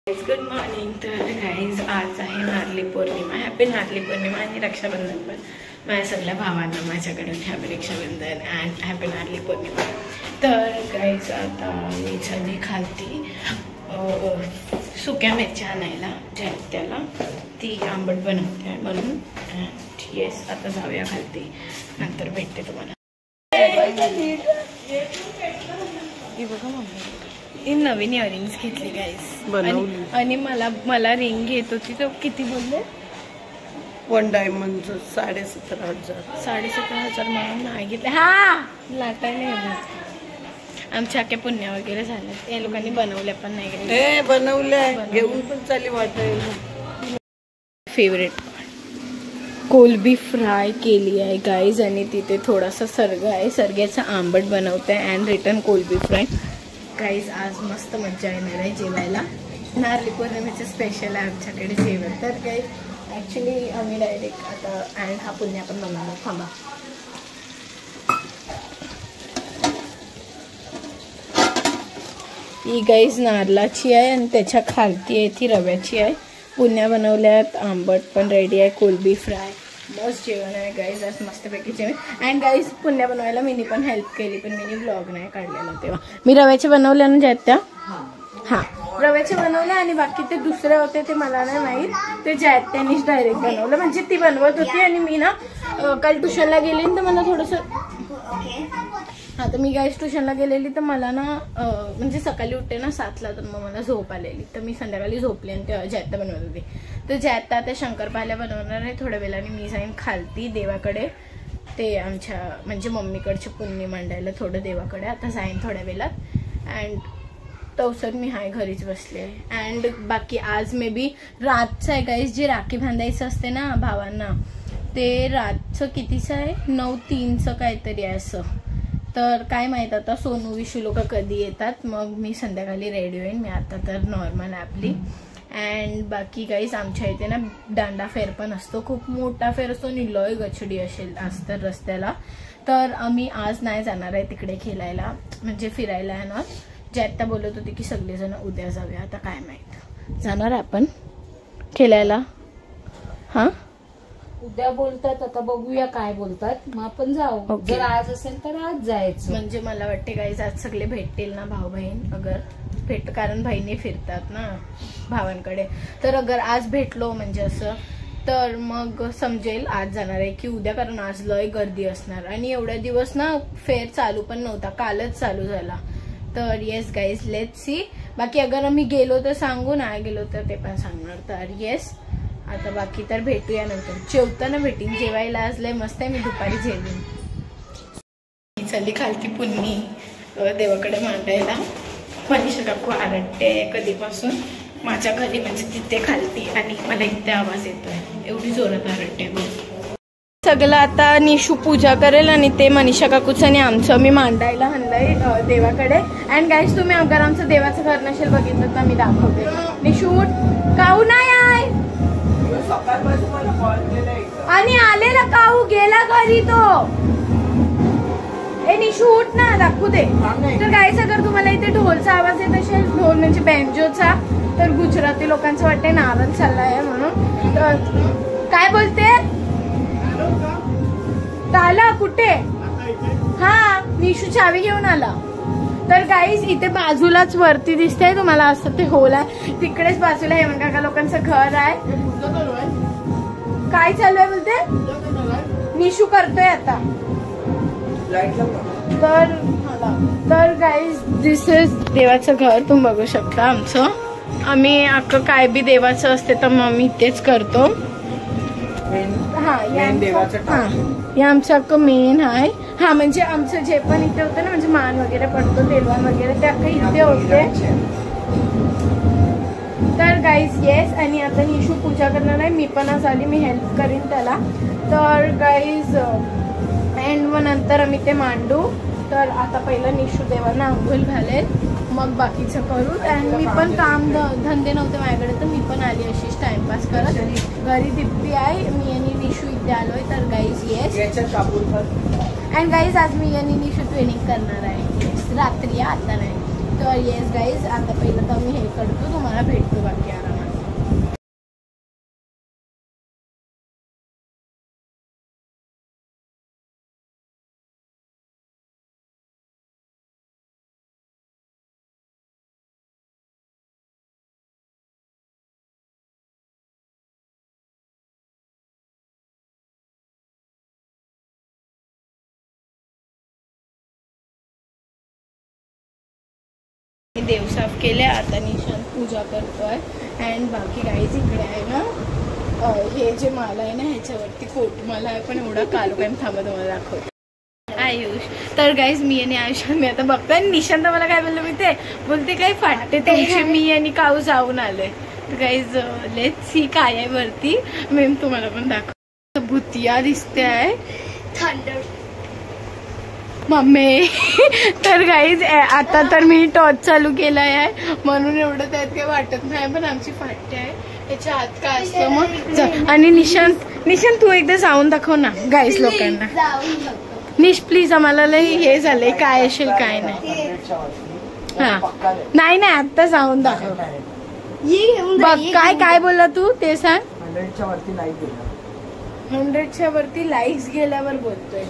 Good morning. तर guys आज आहे नारळी पौर्णिमा. हॅपी नारळी पौर्णिमा आणि रक्षाबंधन पण माझ्या सगळ्या भावांना माझ्याकडून happy Rakshabandhan and happy Narali Purnima. तर गाईज आता मी झाली खालती सुक्या मिरच्या आणायला त्याला ती आंबट बनवते आहे म्हणून. येस आता जाऊया खालती, नंतर भेटते तुम्हाला. बघा मम्मी ही नवीन इयरिंग्स घेतली गाईस आणि मला रिंग घेत होती तर किती बोलले? 1 डायमंड 17,500. 17,500 म्हणून नाही घेतले. हा लाटायला आमच्या अख्या पुण्या वगैरे झाल्यात. या लोकांनी बनवल्या पण नाही बनवल्या घेऊन पण चाली वाटायला. फेवरेट कोलबी फ्राय केली आहे गाईज आणि तिथे थोडासा सर्ग आहे. सर्ग्याचा आंबट बनवते अँड रिटर्न कोलबी फ्राय. गाईज आज मस्त मजा येणार आहे जेवायला. नारळी पौर्णिमेचं स्पेशल आहे आमच्याकडे जेवण. तर गाईज ॲक्च्युली आम्ही डायरेक्ट आता अँड हा पुण्या पण बनवणार. थांबा ही गाईज नारळाची आहे आणि त्याच्या खालती आहे ती रव्याची आहे. पुण्या बनवल्यात, आंबट पण रेडी आहे, कोलबी फ्राय. मस्त जेवण आहे गाईज आज, मस्तपैकी जेवण. अँड गाईज पुण्या बनवायला मी पण हेल्प केली पण मी ब्लॉग नाही काढलेला तेव्हा. मी रव्याचे बनवल्या ना ज्यात त्या हां रव्याचे बनवले आणि बाकी ते दुसरे होते ते मला नाही माहीत. ते ज्यात त्यांनीच डायरेक्ट बनवलं. म्हणजे ती बनवत होती आणि मी ना काल ट्युशनला गेली तर मला थोडंसं हां तर मी गाईज ट्युशनला गेलेली तर मला ना म्हणजे सकाळी उठते ना 7ला तर मग मला झोप आलेली तर मी संध्याकाळी झोपली आणि ते ज्यात बनवत होती. तर ज्यात त्या शंकरपाल्या बनवणार आहे थोड्या वेळाने. मी जाईन खालती देवाकडे, ते आमच्या म्हणजे मम्मीकडची पुण्य मांडायला थोडं देवाकडे आता जाईन थोड्या वेळात. अँड तवसर मी हाय घरीच बसले. अँड बाकी आज मे बी रातचं आहे गाईज जे राखी बांधायचं असते ना भावांना ते रातचं कितीचं आहे 9:03चं काहीतरी आहे असं. तर काय माहीत आता सोनू विशू लोक कधी येतात मग मी संध्याकाळी रेडी होईन. मी आता तर नॉर्मल आपली. अँड बाकी गाईज आमच्या इथे ना दांडा फेर पण असतो, खूप मोठा फेर असतो आणि लय गचडी असतं रस्त्याला. तर आम्ही आज नाही जाणार आहे तिकडे खेळायला म्हणजे फिरायला येणार. ज्यात त्या बोलत होते की सगळेजण उद्या जाऊया. आता काय माहीत जाणार आपण खेळायला. हां उद्या बोलतात आता बघूया काय बोलतात मग आपण जाऊ. जर आज असेल तर आज जायचं. म्हणजे मला वाटते गाईज आज सगळे भेटतील ना भाऊ बहीण अगर भेट कारण बहिणी फिरतात ना भावांकडे. तर अगर आज भेटलो म्हणजे असं तर मग समजेल आज जाणार आहे की उद्या, कारण आज लय गर्दी असणार आणि एवढ्या दिवस ना फेअर चालू पण नव्हता, कालच चालू झाला. तर येस गाईज लेट्स सी. बाकी अगर आम्ही गेलो तर सांगू, नाही गेलो तर ते पण सांगणार. तर येस आता बाकी तर भेटूया नंतर. जेवताना भेटीन, जेवायला आज लय मस्त आहे. मी दुपारी जेवीन. चालली खालती पुन्नी देवाकडे मांडायला. मनीषा काकू आरडते कधीपासून माझ्या घरी म्हणजे तिथे खालती आणि मला इथे आवाज येतोय, एवढी जोरात आरडते. सगळं आता निशू पूजा करेल आणि ते मनीषा काकूचं आणि आमचं मी मांडायला आणलंय देवाकडे. अँड गाईज तुम्ही अगर आमचं देवाचं घर नसेल बघितलं तर मी दाखवते. निशू काऊ नाही आहे आणि आलेला काऊ गेला घरी तो. ए निशू उठ ना दाखवू दे. तर गाईज अगर तुम्हाला इथे ढोलचा आवाज येत असेल, ढोल म्हणजे बँजोचा, तर गुजराती लोकांचं वाटते नारळ चाललाय म्हणून. तर काय बोलते आला कुठे? हा निशू चावी घेऊन आला. तर गाईज इथे बाजूलाच वरती दिसते तुम्हाला असं ते होल आहे, तिकडेच बाजूला हेमंत काका लोकांचं घर आहे. काय चालू आहे बोलते? निशू करतोय आता. तर गाईज दिस इज देवाचं घर तुम्ही बघू शकता आमचं. आम्ही अख्खं काय बी देवाचं असते तर मग आम्ही इथेच करतो. हा हे आमचं अख्खं मेन आहे. हा म्हणजे आमचं जे पण इथे होतं ना म्हणजे मान वगैरे पडतो तेलवान वगैरे ते अख्खं इथे होते. तर गाईज येस आणि आता निशू पूजा करणार आहे. मी पण आज आली, मी हेल्प करीन त्याला. तर गाईज अँड मग नंतर आम्ही ते मांडू. तर आता पहिलं निशू देवांना आंघोळ घालेल मग बाकीचं करू. अँड मी पण काम धंदे नव्हते माझ्याकडे तर मी पण आली अशीच टाइमपास करत. घरी दिप्पी आहे, मी आणि निशू इथे आलोय. तर गाईज येस अँड गाईज आज मी आणि निशू ट्रेनिंग करणार आहे रात्री, आता नाही. तर येस गाईज आता पहिलं तर मी हे करतो, तुम्हाला भेटतो बाकी. मी देव साफ केले. आता निशांत पूजा करतोय. अँड बाकी गाईज इकडे आहे ना हे जे माला आहे ना ह्याच्यावरती कोट माला आहे, पण एवढा कालो काय थांबा तुम्हाला दाखवते. आयुष तर गाईज मी आणि आयुष मी आता बघतोय. निशांत मला काय बोललो मी ते बोलते काय फाटते तुमची मी आणि काऊ जाऊन आले. तर गाईज लेट्स सी काय आहे वरती. मी तुम्हाला पण दाखव. भुतिया दिसते आहे थंडर मम्मी. तर गाईज आता तर मी टॉर्च चालू केला आहे म्हणून एवढं त्यात काही वाटत नाही, पण आमची फाटते आहे. याच्या आत काय असतं मग. आणि निशांत तू एकदा जाऊन दाखव ना गाईज लोकांना. निश प्लीज आम्हाला लई हे झालंय काय असेल काय नाही. हा नाही नाही आता जाऊन दाखव. बघ काय काय बोलला तू ते सांग. 100च्या वरती लाईक्स गेल्यावर बोलतोय.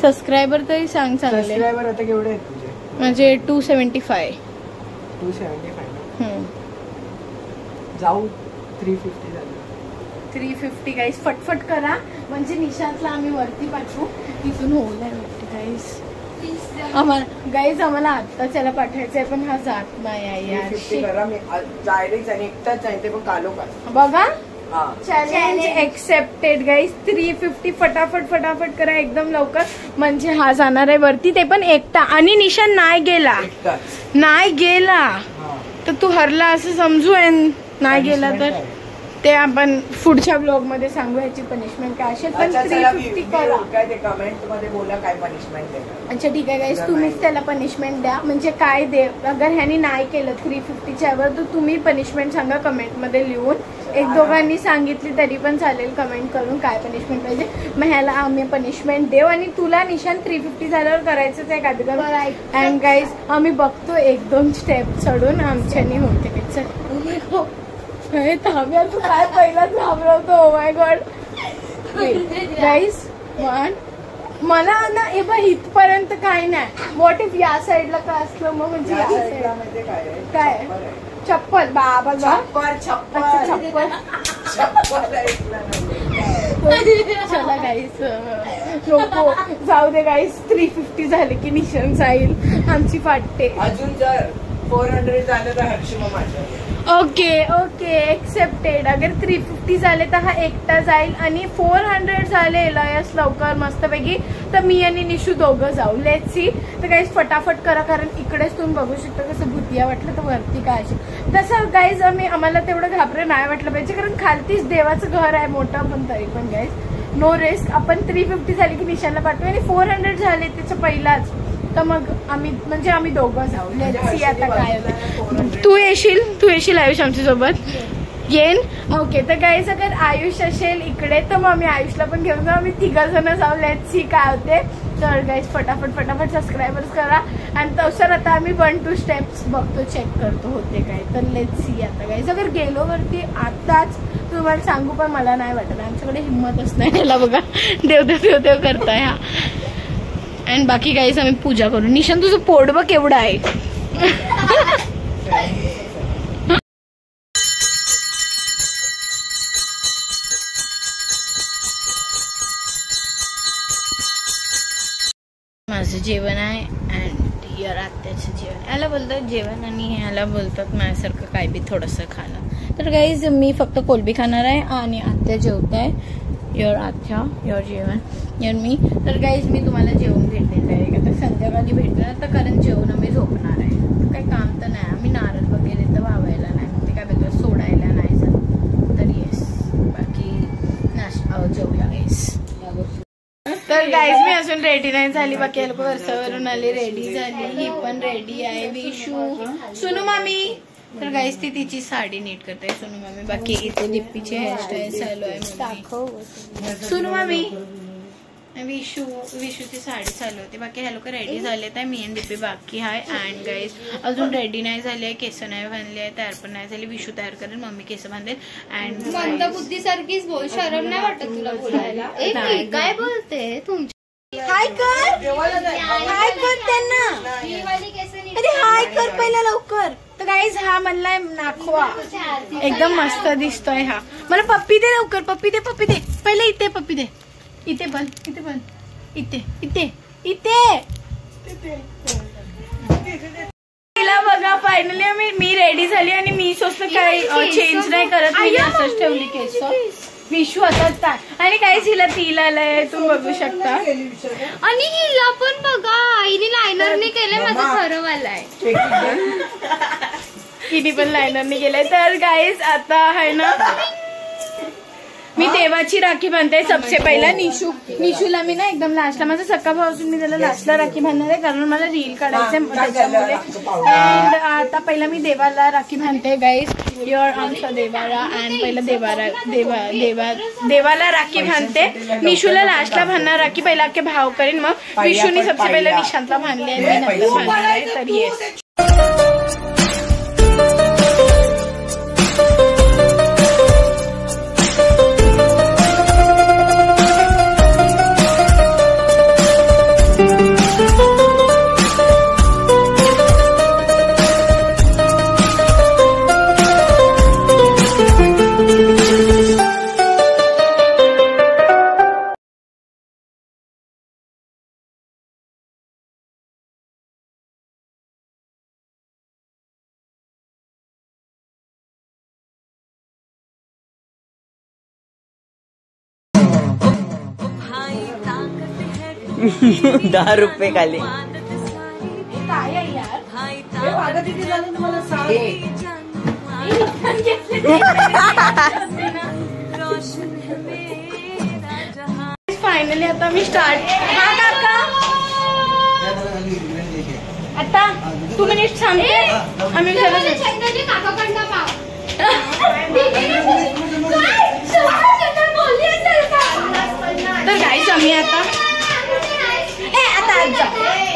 सबस्क्रायबर तरी सांग चांगले. सबस्क्रायबर आता केवढे आहेत तुझे? म्हणजे 275. 275 जाऊ 350 झालं. 350 गाईज फटफट करा म्हणजे निशांतला आम्ही वरती पाठवू. इथून होऊ वाटते गाईज आम्हाला. गाईज आम्हाला आत्ता त्याला पाठवायचंय पण हा जात नाही आहे. बघा चॅलेंज एक्सेप्टेड गाईज. 350 फटाफट फटाफट करा एकदम लवकर म्हणजे हा जाणार आहे वरती ते पण एकटा. आणि निशांत नाही गेला तर तू हरला असं समजू. नाही गेला तर ते आपण पुढच्या ब्लॉग मध्ये सांगू याची पनिशमेंट काय असेल. पण 350 करा. कमेंट मध्ये बोला काय पनिशमेंट देणार. अच्छा ठीक आहे गाईज तुम्हीच त्याला पनिशमेंट द्या. म्हणजे काय दे अगर ह्यानी नाही केलं 350च्या वर तर तुम्ही पनिशमेंट सांगा कमेंट मध्ये लिहून. एक दोघांनी सांगितली तरी पण चालेल कमेंट करून काय पनिशमेंट पाहिजे. मग ह्याला आम्ही पनिशमेंट देऊ. आणि तुला निशांत 350 झाल्यावर करायचंच आहे काय. अँड गाईज आम्ही बघतो 1-2 स्टेप चढून आमच्यानी होते. थांब्या तू काय पहिलाच घाबरवतो. ओ माय गॉड गाईज 1 मला ना हे बघ इथपर्यंत काही नाही. व्हॉट इफ या साईडला काय असलं मग म्हणजे या साईडला काय चप्पल बाबा चप्पल. चला गाईस नको जाऊ दे गाईस. 350 झाले की निशांत जाईल आमची फाटते. अजून जर 400 झालं तर हर्षिमा माझ्या. Okay accepted. अगर 350 झाले तर हा एकटा जाईल आणि 400 झाले लयस लवकर मस्तपैकी तर मी आणि निशू दोघं जाऊ. Let's see. तर गाईज फटाफट करा कारण इकडेच तुम्ही बघू शकता कसं भुतिया वाटलं तर वरती काय असेल तसं. गाईज आम्हाला तेवढं घाबरं नाही वाटलं पाहिजे कारण खालतीच देवाचं घर आहे मोठं. पण तरी पण गाईज नो रिस्क. आपण 350 झाली की निशाला पाठवू आणि 400 झाले त्याच्या पहिलाच तर मग आम्ही दोघं जाऊ. लेट्स सी आता काय. तू येशील आयुष आमच्या सोबत येईन. ओके तर गाईज अगर आयुष असेल इकडे तर मग आम्ही आयुषला पण घेऊन जाऊ. आम्ही 3 जण जाऊ. लेट्स सी काय होते. तर गाईज फटाफट सबस्क्रायबर्स करा. आणि तसं आता आम्ही 1-2 स्टेप्स बघतो चेक करतो होते काय. तर लेट्स सी आता गाईज अगर गेलो वरती आताच तुम्हाला सांगू पण मला नाही वाटत. आमच्याकडे हिंमतच नाही. याला बघा देव करताय हा. अँड बाकी गाईज आम्ही पूजा करू. निशांत तुझं पोट बघ केवढं आहे. माझं जेवण आहे अँड यार आत्याचं जेवण. याला बोलतात जेवण आणि ह्याला बोलतात माझ्यासारखं काय बी थोडंसं खाणं. तर गाईज मी फक्त कोलबी खाणार आहे आणि आत्या जेवत आहे. योर आत्या योर जेवण योर मी. तर गाईज मी तुम्हाला जेवण भेटलेलं आहे. आता संध्याकाळी भेटणार तर कारण जेवण आम्ही झोपणार आहे. काही काम तर नाही. आम्ही नारळ वगैरे तर वावायला नाही ते काय बोलतो सोडायला नाही जात. तर येस बाकी नाश्ता जेवूया गाईज. तर गाईज मी अजून रेडी नाही झाली. बाकी लोक वर्षावरून आले रेडी झाली. ही पण रेडी आहे. विशू सुनू मामी. तर गाईज ती तिची साडी नीट करते सुनू मामी. बाकी इथे लिप्पीची हेअरस्टाईल चालू आहे. सुनू मामी विशूची साडी चालू होती. बाकी ह्या लोक रेडी झाले तर मी आणि दिप्पी बाकी आहे. अँड गाईज अजून रेडी नाही झाली आहे. केस नाही बांधले आहे. तयार पण नाही झाली. विशू तयार करेल मम्मी केस बांधेल. अँड मंदबुद्धीसारखीच बोल. शरम नाही वाटत तुला बोलायला. काय बोलते तुमची. हाय कर त्यांना. अरे हाय कर पहिला लवकर. तर गाईज हा म्हणलाय नाखवा एकदम मस्त दिसतोय. हा मला पप्पी दे लवकर. पप्पी दे पहिले. इथे पप्पी दे. इथे पण इथे तिला बघ बघा फायनली मी रेडी झाली आणि मी स्वस्त काही चेंज नाही करत, मी असंच ठेवली केस. विशू आता आणि काहीच हिला तील आलंय तुम्ही बघू शकता. आणि हिला पण बघा आईने लायनरने केलंय, माझं खरं वालाय. तिने पण लायनरने केलंय. तर गाईज आता आहे ना मी देवाची राखी बांधते. सबसे पहिला निशूला मी ना एकदम लास्टला, माझा सख्खा भाऊ असून मी त्याला लास्टला राखी बांधणार आहे कारण मला रील काढायचे त्याच्यामुळे. अँड आता पहिला मी देवाला राखी बांधते गाईज. युअर आमचा देवाला अँड पहिला देवाला राखी बांधते. निशूला लास्टला बांधणार राखी, पहिला अख्खे भाव करेन, मग विशूने सबसे पहिला निशांतला बांधली आहे, मी नंतर बांधणार आहे. तर येस ₹10 खाली. काय आहे यार, फायनली आता मी स्टार्ट. हा काका आता 2 मिनिट थांबते आम्ही तर गाईस आम्ही आता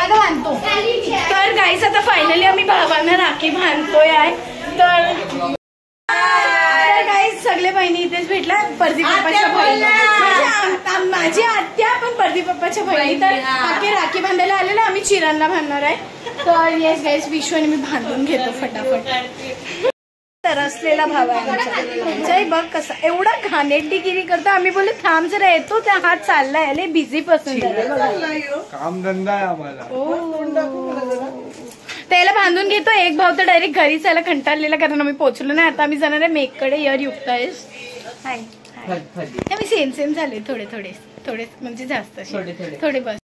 बांधतो. तर गाईस आता फायनली आम्ही भावांना राखी बांधतोय आहे. तर गाईस सगळे बहिणी इथेच भेटला. प्रदीप पप्पाच्या बहिणी, माझी आत्या पण प्रदीप पप्पाच्या बहिणी. तर आखे राखी बांधायला आलेला, आम्ही चिरांना बांधणार आहे. तर येस गाईस विशू आणि मी बांधून घेतो फटाफट. तरसलेला भाव आहे आमचा. बघ कसा एवढा घाणेरडीगिरी करतो. आम्ही बोलले थांब जरा येतो, त्या हात चाललाय आले बिझी पासून काम धंदा आहे आम्हाला. त्याला बांधून घेतो. एक भाव तर डायरेक्ट घरी जायला कंटाळलेला कारण आम्ही पोहोचलो नाही. आता आम्ही जाणार आहे मेककडे. यर युक्त आहेस. हाय आम्ही सेम झाले थोडे म्हणजे जास्त थोडे बस.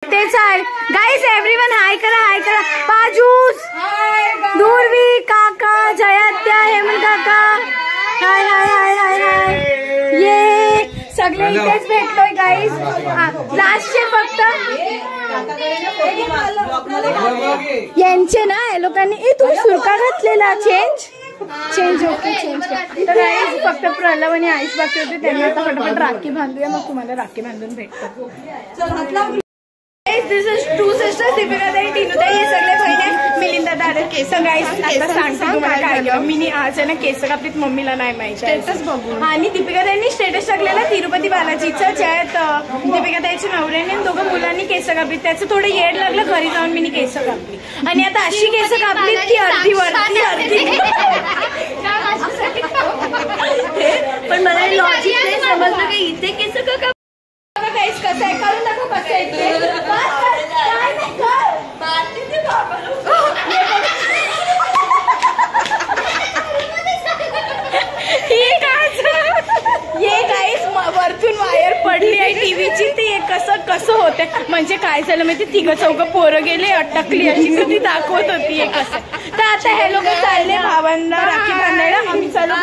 तेच आहे गाईस. एव्हरीवन हाय करा. पाजूस, दूरवी काका, जयात्या, हेमंत काका, हाय. ये सगळे इथेच भेटलोय गाईस. लास्टचे फक्त यांचे ना या लोकांनी तुम्ही सुरका घातलेला चेंज ओके चेंज कर. तर गाईस फक्त प्रलव आणि आईस बाकी होते, त्यांनी आता फटाफट राखी बांधूया, मग तुम्हाला राखी बांधून भेटतो. This is 2 sisters, दीपिका ताई, टीनू ताई, हे सगळे बहिणी. मिलिंदा दादा केस. गाईस आता सांगते तुम्हाला काय घ्यावं. मी आज आहे ना केस कापलीत, मम्मीला नाही माहिती स्टेटस बघून. आणि दीपिका ताईंनी स्टेटस टाकलेला तिरुपती बालाजीचं, ज्यात दीपिका ताईच्या नवऱ्याने 2 मुलांनी केस कापलीत. त्याचं थोडं येड लागलं, घरी जाऊन मी केस कापली आणि आता अशी केस कापलीत की अर्धी वरती अर्धी. पण मला लॉजिक नाही समजलं की इथे केस का कसं आहे करून दाखव कसं आहे ये गाईस वरतून वायर पडली आहे टीव्हीची. ती कसं होते म्हणजे काय झालं माहिती, 3-4 पोरं गेले अटकली अशी ती दाखवत होती कसं. तर आता हे लोक चालले भावांना राखी बांधायला. आम्ही चालू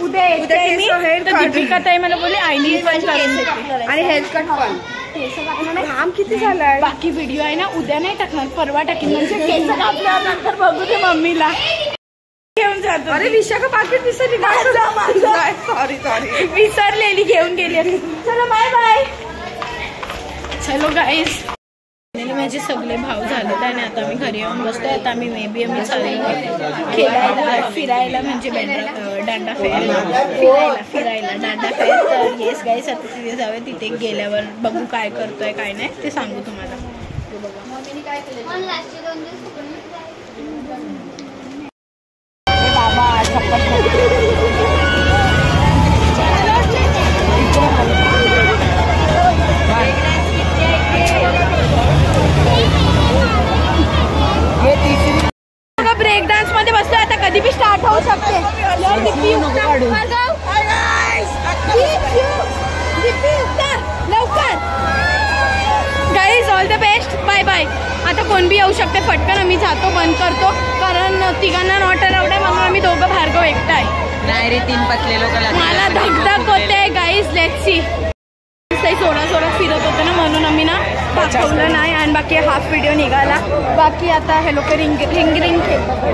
उद्या येते मी. तर दीपिका ताई मला बोलले आईनी पण करून देते आणि हेअर कट पण. केस कापलं नाही, काम किती झालंय. बाकी व्हिडिओ आहे ना उद्या नाही टाकणार, परवा टाकेन. म्हणजे केस कापल्यावर नंतर बघू दे मम्मीला घेऊन जातो. अरे विशाखा पाकिट विसरली. सॉरी विसरलेली, घेऊन गेली. चलो बाय. चलो गाईस ॲक्च्युली माझे सगळे भाव झाले आणि आता मी घरी येऊन बसतो. आता आम्ही आम्ही चाललो खेळायला फिरायला म्हणजे दांडा फिरायला दांडा फेर. तर येस गाईस आता तिथे जाऊया. तिथे गेल्यावर बघू काय करतोय काय नाही ते सांगू तुम्हाला. बाबा ब्रेक डान्स मध्ये बसलो. आता कधी बी स्टार्ट होऊ शकते. लवकर guys all the best. Bye bye. आता कोण बी येऊ शकते फटकन. आम्ही जातो बंद करतो कारण तिघांना नॉट अलाउड आहे म्हणून आम्ही दोघं भार्गव एकटा आहे. नाही रे 3 पतले लोक मला धगधग होते गाईज. Let's see. सोडा फिरत होते ना म्हणून आम्ही ना दाखवलं नाही आणि बाकी हाफ व्हिडिओ निघाला. बाकी आता हे लोक रिंग खेळतात.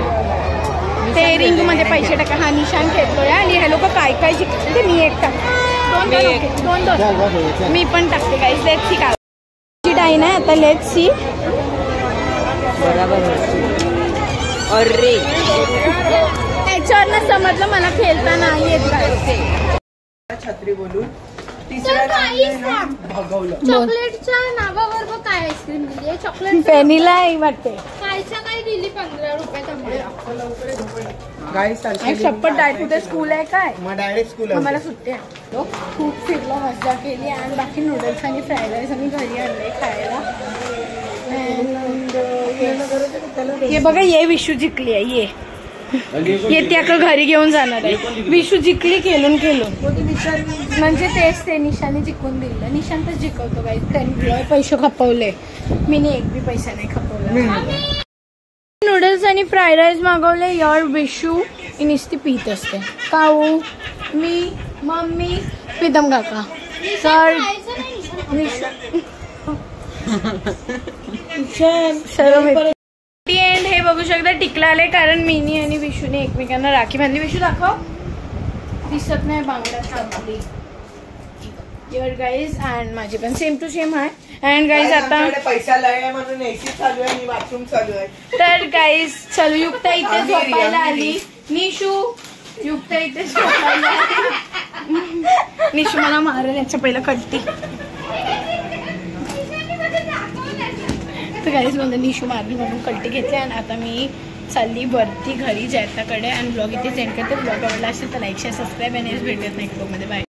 ते रिंग मध्ये पैसे टाका. हा निशान खेळतोय आणि हे लोक काय जिंकते ते मी एक टाकते. दोन मी पण टाकते गाईज. लेट्स सी काय डाईन आहे आता. Let's see. बरोबर. अरे त्याच्यावर समजलं मला खेळता नाही येत काय. छत्री बोलून चॉकलेटच्या नावावर बघ काय आईस्क्रीम दिली आहे. चॉकलेट व्हॅनिला आहे वाटते. खायच्या नाही दिली 15 रुपये. आणि शपथ डायरेक्ट स्कूल आहे काय. मग डायरेक्ट स्कूल आम्हाला सुट्टी आहे. खूप फिरलो मजा केली आणि बाकी नूडल्स आणि फ्राईड राईस आम्ही घरी आणले खायला. हे बघा ये विशू जिंकली आहे. ये ती अख्खं घरी घेऊन जाणार आहे. विशू जिंकली खेळून म्हणजे तेच ते निशाने जिंकून दिलं. निशान तर जिंकवतो काही. त्यांनी पैसे खपवले. मी एक बी पैसा नाही खपवला. नूडल्स आणि फ्राईड राईस मागवले. यार विशू नुसती पीत असते. काऊ मी मम्मी प्रीतम काका. तर एंड हे बघू शकता टिकला आले कारण मिनी आणि विशूने एकमेकांना राखी बांधली. विशू दाखव. दिसत नाही बांगड्या थांबली. युअर गाईज अँड माझी पण सेम टू सेम आहे. अँड गाईज आता पैसा लय म्हणून एसी चालू आहे आणि बाथरूम चालू आहे. तर गाईज चलो युक्ता इथे झोपायला आली. निशू युक्ता इथे झोपायला आली. निशू मला मारेल याच्या पहिलं कट्टी. तर गाईज मला निशू मारली म्हणून कट्टी घेतली आणि आता मी चालली वरती घरी जैताकडे. आणि ब्लॉग इथे सेंड करते. ब्लॉग आवडला असेल तर लाईक शेअर सबस्क्राईब आणि भेटत नेक्स्ट ब्लॉगमध्ये. बाय.